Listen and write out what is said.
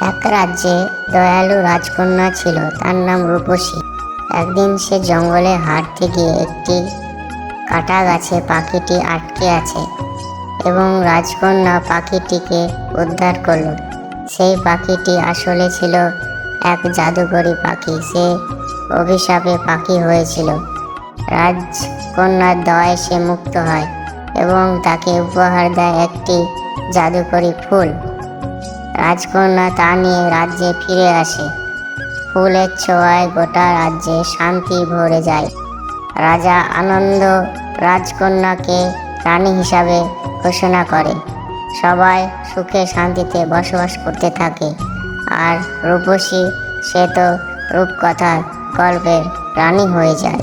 এক রাজ্যে দয়ালু রাজকন্যা ছিল, তার নাম রূপসী। একদিন সে জঙ্গলে হাঁটতে গিয়ে একটি কাটা গাছে পাখিটি আটকে আছে এবং রাজকন্যা পাখিটিকে উদ্ধার করল। সেই পাখিটি আসলে ছিল এক জাদুকরী পাখি। সে অভিশাপে পাখি হয়েছিল। রাজকন্যার দয়ায় সে মুক্ত হয় এবং তাকে উপহার দেয় একটি জাদুকরী ফুল। রাজকন্যা তা নিয়ে রাজ্যে ফিরে আসে। ফুলের ছোঁয়ায় গোটা রাজ্যে শান্তি ভরে যায়। রাজা আনন্দ রাজকন্যাকে রানী হিসাবে ঘোষণা করে। সবাই সুখে শান্তিতে বসবাস করতে থাকে। আর রূপসী সে তো রূপকথার গল্পের রানী হয়ে যায়।